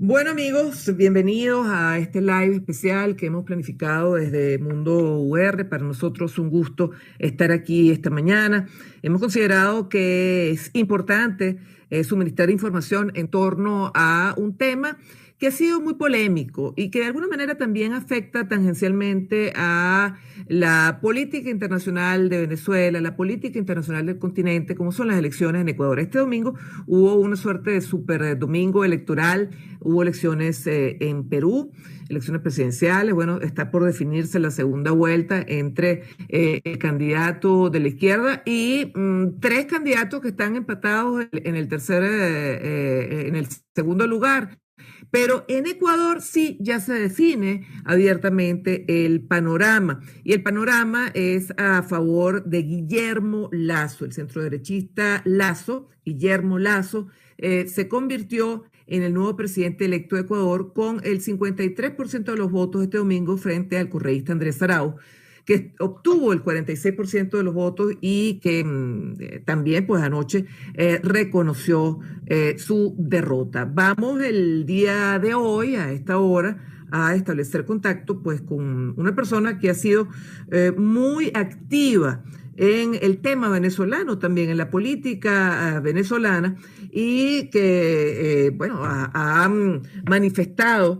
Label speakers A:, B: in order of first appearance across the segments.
A: Bueno amigos, bienvenidos a este live especial que hemos planificado desde Mundo UR. Para nosotros un gusto estar aquí esta mañana. Hemos considerado que es importante suministrar información en torno a un tema que ha sido muy polémico y que de alguna manera también afecta tangencialmente a la política internacional de Venezuela, la política internacional del continente, como son las elecciones en Ecuador. Este domingo hubo una suerte de super domingo electoral. Hubo elecciones en Perú, elecciones presidenciales. Bueno, está por definirse la segunda vuelta entre el candidato de la izquierda y tres candidatos que están empatados en el en el segundo lugar. Pero en Ecuador sí ya se define abiertamente el panorama. Y el panorama es a favor de Guillermo Lasso, el centroderechista Lasso. Guillermo Lasso se convirtió en el nuevo presidente electo de Ecuador con el 53% de los votos este domingo frente al correísta Andrés Arauz, que obtuvo el 46% de los votos y que también pues anoche reconoció su derrota. Vamos el día de hoy a esta hora a establecer contacto pues con una persona que ha sido muy activa en el tema venezolano, también en la política venezolana, y que, bueno, ha manifestado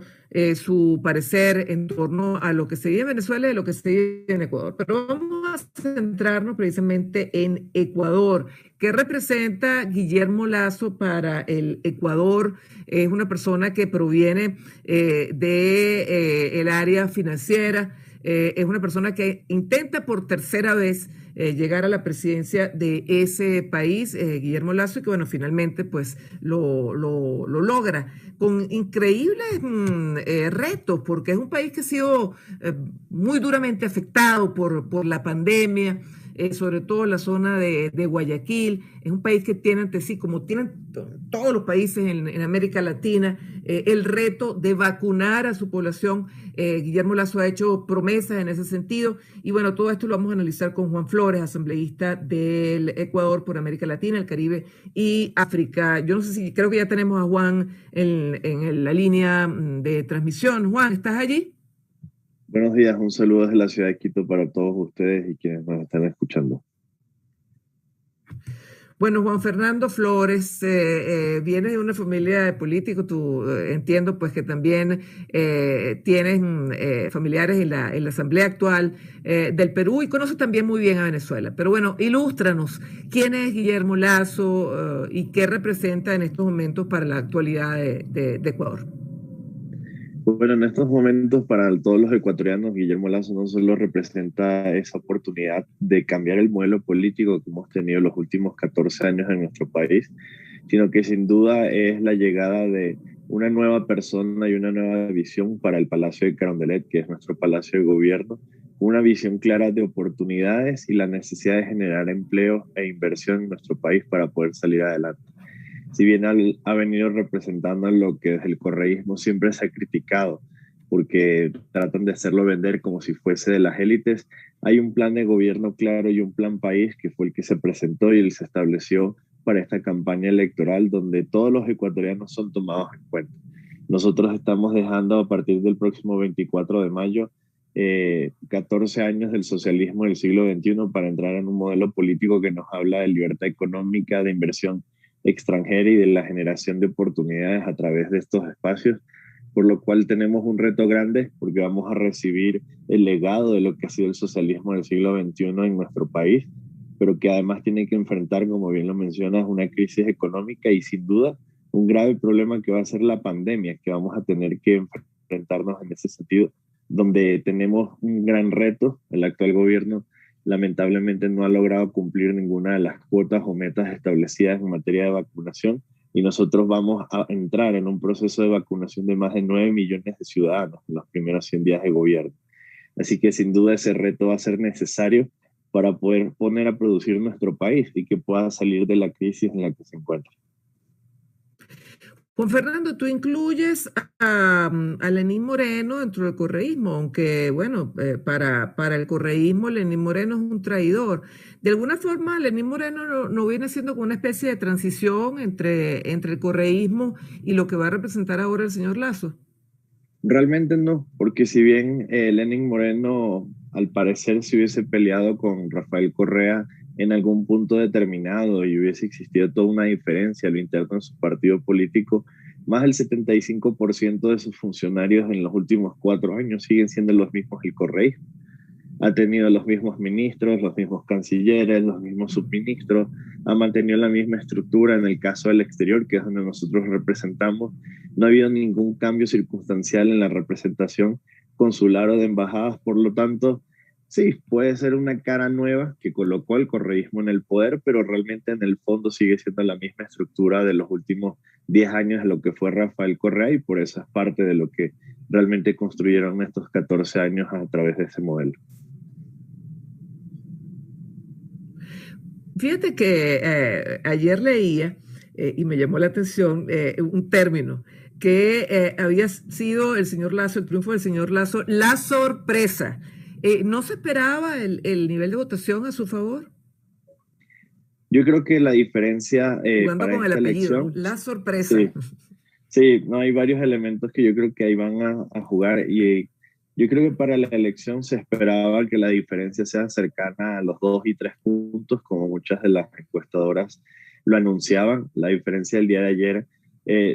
A: su parecer en torno a lo que se vive en Venezuela y lo que se vive en Ecuador. Pero vamos a centrarnos precisamente en Ecuador. ¿Qué representa Guillermo Lasso para el Ecuador? Es una persona que proviene del área financiera. Es una persona que intenta por tercera vez llegar a la presidencia de ese país, Guillermo Lasso, y que bueno, finalmente pues lo logra con increíbles retos, porque es un país que ha sido muy duramente afectado por la pandemia. Sobre todo la zona de Guayaquil. Es un país que tiene ante sí, como tienen todos los países en América Latina, el reto de vacunar a su población. Guillermo Lasso ha hecho promesas en ese sentido y bueno, todo esto lo vamos a analizar con Juan Flores, asambleísta del Ecuador por América Latina, el Caribe y África. Yo no sé si, creo que ya tenemos a Juan en la línea de transmisión. Juan, ¿estás allí?
B: Buenos días, un saludo desde la ciudad de Quito para todos ustedes y quienes nos están escuchando.
A: Bueno, Juan Fernando Flores viene de una familia de políticos. Tú entiendo pues que también tienes familiares en la Asamblea actual del Perú y conoces también muy bien a Venezuela. Pero bueno, ilústranos, ¿quién es Guillermo Lasso y qué representa en estos momentos para la actualidad de Ecuador?
B: Bueno, en estos momentos para todos los ecuatorianos, Guillermo Lasso no solo representa esa oportunidad de cambiar el modelo político que hemos tenido los últimos 14 años en nuestro país, sino que sin duda es la llegada de una nueva persona y una nueva visión para el Palacio de Carondelet, que es nuestro palacio de gobierno, una visión clara de oportunidades y la necesidad de generar empleo e inversión en nuestro país para poder salir adelante. Si bien ha venido representando lo que desde el correísmo siempre se ha criticado, porque tratan de hacerlo vender como si fuese de las élites, hay un plan de gobierno claro y un plan país que fue el que se presentó y se estableció para esta campaña electoral donde todos los ecuatorianos son tomados en cuenta. Nosotros estamos dejando a partir del próximo 24 de mayo 14 años del socialismo del siglo XXI para entrar en un modelo político que nos habla de libertad económica, de inversión extranjera y de la generación de oportunidades a través de estos espacios, por lo cual tenemos un reto grande porque vamos a recibir el legado de lo que ha sido el socialismo del siglo XXI en nuestro país, pero que además tiene que enfrentar, como bien lo mencionas, una crisis económica y sin duda un grave problema que va a ser la pandemia, que vamos a tener que enfrentarnos en ese sentido, donde tenemos un gran reto. El actual gobierno lamentablemente no ha logrado cumplir ninguna de las cuotas o metas establecidas en materia de vacunación y nosotros vamos a entrar en un proceso de vacunación de más de 9 millones de ciudadanos en los primeros 100 días de gobierno. Así que sin duda ese reto va a ser necesario para poder poner a producir nuestro país y que pueda salir de la crisis en la que se encuentra.
A: Juan Fernando, tú incluyes a Lenín Moreno dentro del correísmo, aunque, bueno, para el correísmo Lenín Moreno es un traidor. De alguna forma, Lenín Moreno no viene siendo como una especie de transición entre el correísmo y lo que va a representar ahora el señor Lasso.
B: Realmente no, porque si bien Lenin Moreno al parecer se hubiese peleado con Rafael Correa en algún punto determinado y hubiese existido toda una diferencia a lo interno de su partido político, más del 75% de sus funcionarios en los últimos 4 años siguen siendo los mismos del correísmo. Ha tenido los mismos ministros, los mismos cancilleres, los mismos subministros, ha mantenido la misma estructura en el caso del exterior, que es donde nosotros representamos. No ha habido ningún cambio circunstancial en la representación consular o de embajadas, por lo tanto, sí, puede ser una cara nueva que colocó al correísmo en el poder, pero realmente en el fondo sigue siendo la misma estructura de los últimos 10 años de lo que fue Rafael Correa y por eso es parte de lo que realmente construyeron estos 14 años a través de ese modelo.
A: Fíjate que ayer leía y me llamó la atención un término que había sido el señor Lasso, el triunfo del señor Lasso, la sorpresa. ¿No se esperaba el nivel de votación a su favor?
B: Yo creo que la diferencia
A: Jugando
B: para
A: con el
B: esta
A: apellido, ¿no?
B: elección,
A: La sorpresa.
B: sí, sí, no hay varios elementos que yo creo que ahí van a jugar y yo creo que para la elección se esperaba que la diferencia sea cercana a los 2 y 3 puntos, como muchas de las encuestadoras lo anunciaban. La diferencia del día de ayer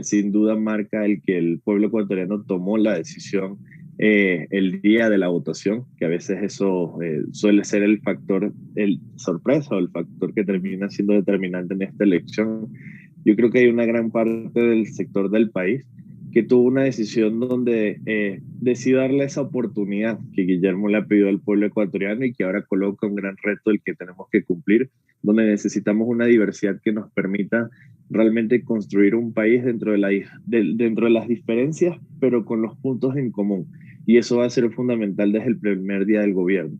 B: sin duda marca el que el pueblo ecuatoriano tomó la decisión el día de la votación, que a veces eso suele ser el factor, el sorpresa o el factor que termina siendo determinante en esta elección. Yo creo que hay una gran parte del sector del país que tuvo una decisión donde decidió darle esa oportunidad que Guillermo le ha pedido al pueblo ecuatoriano y que ahora coloca un gran reto el que tenemos que cumplir, donde necesitamos una diversidad que nos permita realmente construir un país dentro de las diferencias, pero con los puntos en común. Y eso va a ser fundamental desde el primer día del gobierno.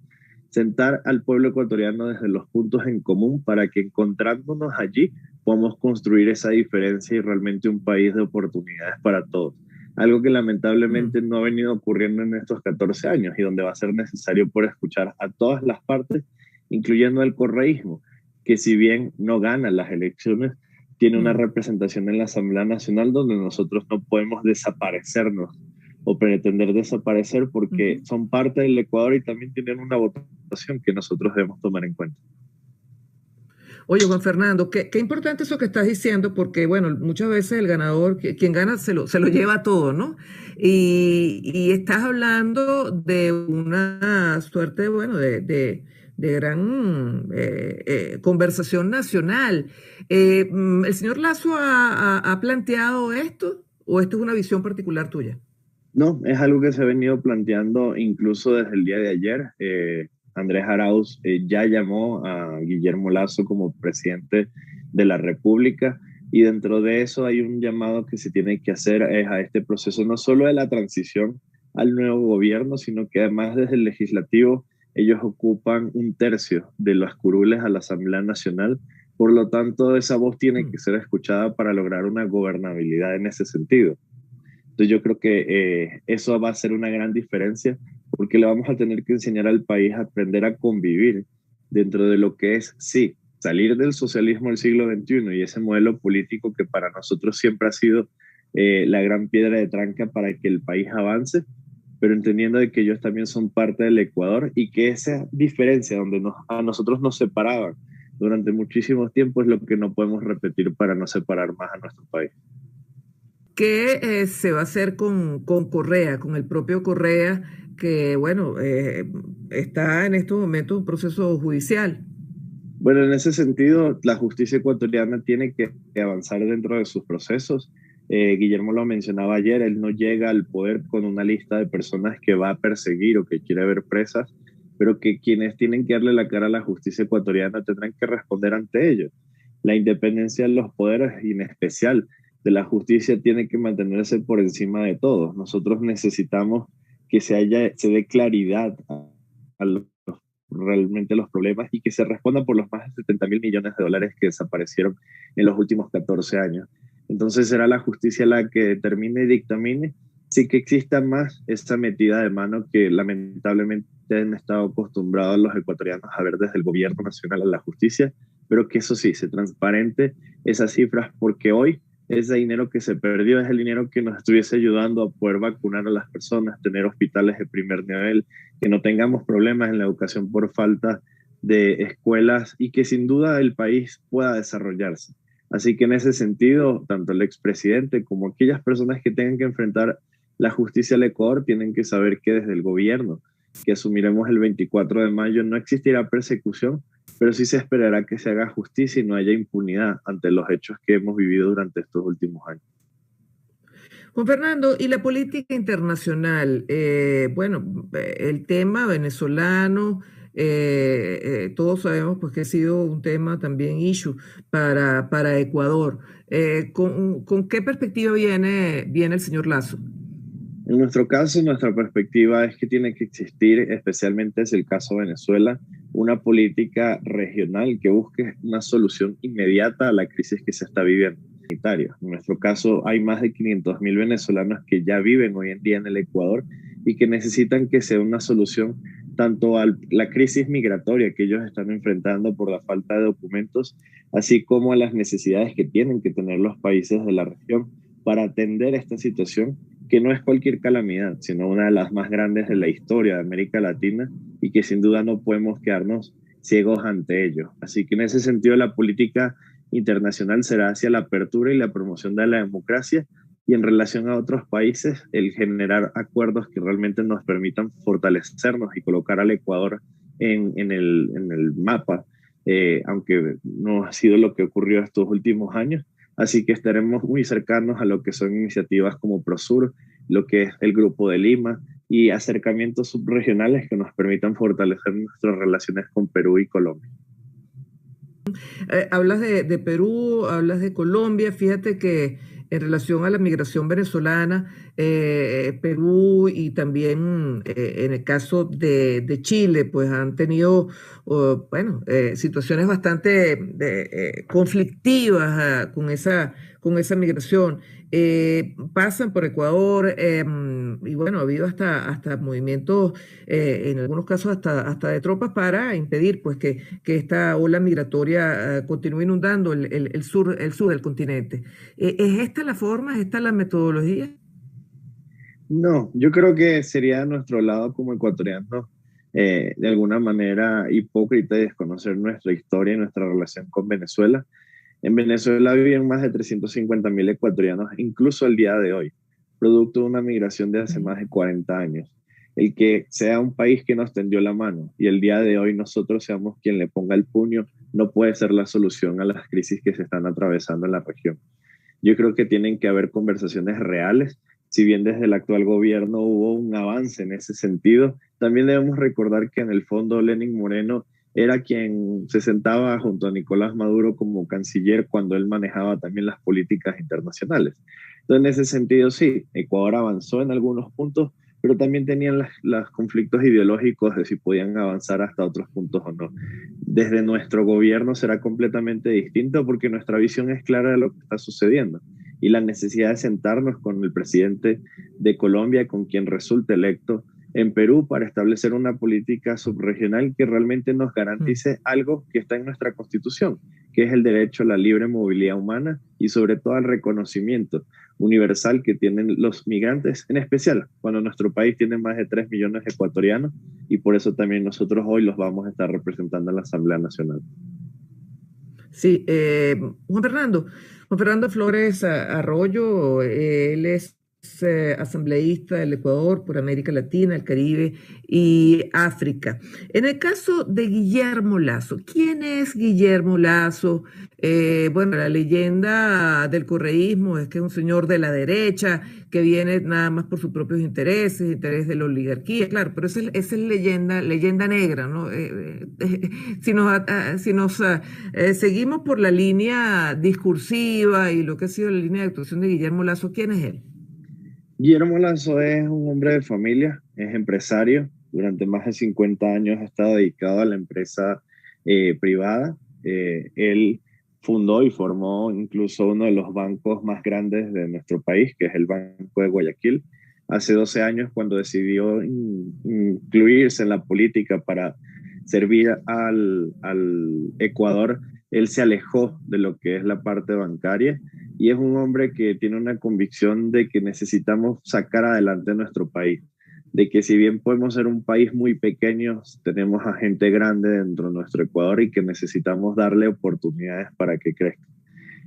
B: Sentar al pueblo ecuatoriano desde los puntos en común para que encontrándonos allí podamos construir esa diferencia y realmente un país de oportunidades para todos. Algo que lamentablemente no ha venido ocurriendo en estos 14 años y donde va a ser necesario por escuchar a todas las partes, incluyendo el correísmo, que si bien no gana las elecciones, tiene una representación en la Asamblea Nacional donde nosotros no podemos desaparecernos o pretender desaparecer porque son parte del Ecuador y también tienen una votación que nosotros debemos tomar en cuenta.
A: Oye, Juan Fernando, qué importante eso que estás diciendo, porque, bueno, muchas veces el ganador, quien gana, se lo lleva todo, ¿no? Y estás hablando de una suerte, bueno, de gran conversación nacional. ¿El señor Lasso ha planteado esto o esto es una visión particular tuya?
B: No, es algo que se ha venido planteando incluso desde el día de ayer. Andrés Arauz ya llamó a Guillermo Lasso como presidente de la República y dentro de eso hay un llamado que se tiene que hacer a este proceso, no solo de la transición al nuevo gobierno, sino que además desde el legislativo ellos ocupan 1/3 de las curules a la Asamblea Nacional. Por lo tanto, esa voz tiene que ser escuchada para lograr una gobernabilidad en ese sentido. Entonces yo creo que eso va a ser una gran diferencia porque le vamos a tener que enseñar al país a aprender a convivir dentro de lo que es, sí, salir del socialismo del siglo XXI y ese modelo político que para nosotros siempre ha sido la gran piedra de tranca para que el país avance, pero entendiendo de que ellos también son parte del Ecuador y que esa diferencia donde a nosotros nos separaban durante muchísimos tiempos es lo que no podemos repetir para no separar más a nuestro país.
A: ¿Qué se va a hacer con Correa, con el propio Correa, que, bueno, está en estos momentos en un proceso judicial?
B: Bueno, en ese sentido, la justicia ecuatoriana tiene que avanzar dentro de sus procesos. Guillermo lo mencionaba ayer, él no llega al poder con una lista de personas que va a perseguir o que quiere ver presas, pero que quienes tienen que darle la cara a la justicia ecuatoriana tendrán que responder ante ello. La independencia de los poderes, y en especial de la justicia, tiene que mantenerse por encima de todos. Nosotros necesitamos que se dé claridad a los realmente los problemas y que se responda por los más de 70.000 millones de dólares que desaparecieron en los últimos 14 años. Entonces será la justicia la que determine y dictamine sí que exista más esta metida de mano que lamentablemente han estado acostumbrados los ecuatorianos a ver desde el gobierno nacional a la justicia, pero que eso sí, se transparente esas cifras, porque hoy ese dinero que se perdió es el dinero que nos estuviese ayudando a poder vacunar a las personas, tener hospitales de primer nivel, que no tengamos problemas en la educación por falta de escuelas y que sin duda el país pueda desarrollarse. Así que en ese sentido, tanto el expresidente como aquellas personas que tengan que enfrentar la justicia al Ecuador tienen que saber que desde el gobierno que asumiremos el 24 de mayo no existirá persecución, pero sí se esperará que se haga justicia y no haya impunidad ante los hechos que hemos vivido durante estos últimos años.
A: Juan Fernando, y la política internacional, bueno, el tema venezolano, todos sabemos pues, que ha sido un tema también issue para Ecuador. ¿Con qué perspectiva viene el señor Lazo?
B: En nuestro caso, nuestra perspectiva es que tiene que existir, especialmente es el caso de Venezuela, una política regional que busque una solución inmediata a la crisis que se está viviendo. En nuestro caso, hay más de 500.000 venezolanos que ya viven hoy en día en el Ecuador y que necesitan que sea una solución tanto a la crisis migratoria que ellos están enfrentando por la falta de documentos, así como a las necesidades que tienen que tener los países de la región para atender esta situación que no es cualquier calamidad, sino una de las más grandes de la historia de América Latina y que sin duda no podemos quedarnos ciegos ante ello. Así que en ese sentido la política internacional será hacia la apertura y la promoción de la democracia y en relación a otros países el generar acuerdos que realmente nos permitan fortalecernos y colocar al Ecuador en el mapa, aunque no ha sido lo que ocurrió estos últimos años. Así que estaremos muy cercanos a lo que son iniciativas como Prosur, lo que es el Grupo de Lima y acercamientos subregionales que nos permitan fortalecer nuestras relaciones con Perú y Colombia.
A: Hablas de Perú, hablas de Colombia. Fíjate que en relación a la migración venezolana, Perú y también en el caso de Chile, pues han tenido, bueno, situaciones bastante conflictivas con esa migración. Pasan por Ecuador y bueno, ha habido hasta movimientos, en algunos casos hasta de tropas para impedir pues que esta ola migratoria continúe inundando el sur del continente. ¿Es esta la forma, es esta la metodología?
B: No, yo creo que sería de nuestro lado como ecuatorianos de alguna manera hipócrita y desconocer nuestra historia y nuestra relación con Venezuela. En Venezuela viven más de 350.000 ecuatorianos, incluso el día de hoy, producto de una migración de hace más de 40 años. El que sea un país que nos tendió la mano y el día de hoy nosotros seamos quien le ponga el puño, no puede ser la solución a las crisis que se están atravesando en la región. Yo creo que tienen que haber conversaciones reales. Si bien desde el actual gobierno hubo un avance en ese sentido, también debemos recordar que en el fondo Lenín Moreno era quien se sentaba junto a Nicolás Maduro como canciller cuando él manejaba también las políticas internacionales. Entonces, en ese sentido, sí, Ecuador avanzó en algunos puntos, pero también tenían los conflictos ideológicos de si podían avanzar hasta otros puntos o no. Desde nuestro gobierno será completamente distinto porque nuestra visión es clara de lo que está sucediendo y la necesidad de sentarnos con el presidente de Colombia, con quien resulte electo en Perú, para establecer una política subregional que realmente nos garantice algo que está en nuestra Constitución, que es el derecho a la libre movilidad humana y sobre todo al reconocimiento universal que tienen los migrantes, en especial cuando nuestro país tiene más de 3 millones de ecuatorianos y por eso también nosotros hoy los vamos a estar representando en la Asamblea Nacional.
A: Sí, Juan Fernando Flores Arroyo, él es asambleísta del Ecuador por América Latina, el Caribe y África. En el caso de Guillermo Lazo, ¿quién es Guillermo Lazo? Bueno, la leyenda del correísmo es que es un señor de la derecha que viene nada más por sus propios intereses, interés de la oligarquía, claro, pero esa es leyenda negra, ¿no? Si nos seguimos por la línea discursiva y lo que ha sido la línea de actuación de Guillermo Lazo, ¿quién es él?
B: Guillermo Lazo es un hombre de familia, es empresario, durante más de 50 años ha estado dedicado a la empresa privada. Él fundó y formó incluso uno de los bancos más grandes de nuestro país, que es el Banco de Guayaquil. Hace 12 años, cuando decidió incluirse en la política para servir al Ecuador, él se alejó de lo que es la parte bancaria y es un hombre que tiene una convicción de que necesitamos sacar adelante nuestro país, de que si bien podemos ser un país muy pequeño, tenemos a gente grande dentro de nuestro Ecuador y que necesitamos darle oportunidades para que crezca.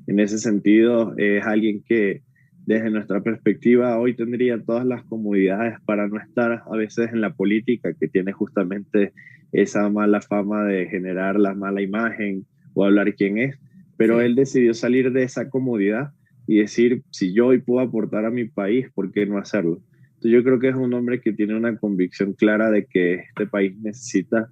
B: En ese sentido, es alguien que desde nuestra perspectiva hoy tendría todas las comodidades para no estar a veces en la política, que tiene justamente esa mala fama de generar la mala imagen o hablar quién es, pero
A: Sí.
B: él decidió salir de esa comodidad y decir, si yo hoy puedo aportar a mi país, ¿por qué no hacerlo? Entonces yo creo que es un hombre que tiene una convicción clara de que este país necesita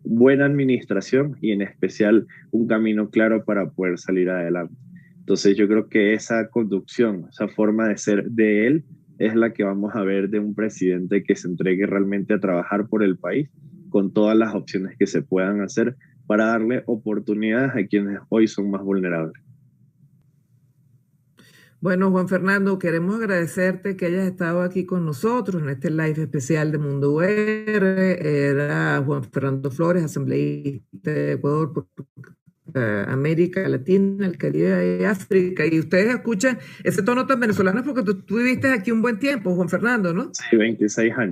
B: buena administración y en especial un camino claro para poder salir adelante. Entonces yo creo que esa conducción, esa forma de ser de él es la que vamos a ver de un presidente que se entregue realmente a trabajar por el país con todas las opciones que se puedan hacer para darle oportunidades a quienes hoy son más vulnerables.
A: Bueno, Juan Fernando, queremos agradecerte que hayas estado aquí con nosotros en este live especial de Mundo UR. Era Juan Fernando Flores, asambleísta de Ecuador por América Latina, el Caribe y África. Y ustedes escuchan ese tono tan venezolano porque tú viviste aquí un buen tiempo, Juan Fernando, ¿no?
B: Sí, 26 años.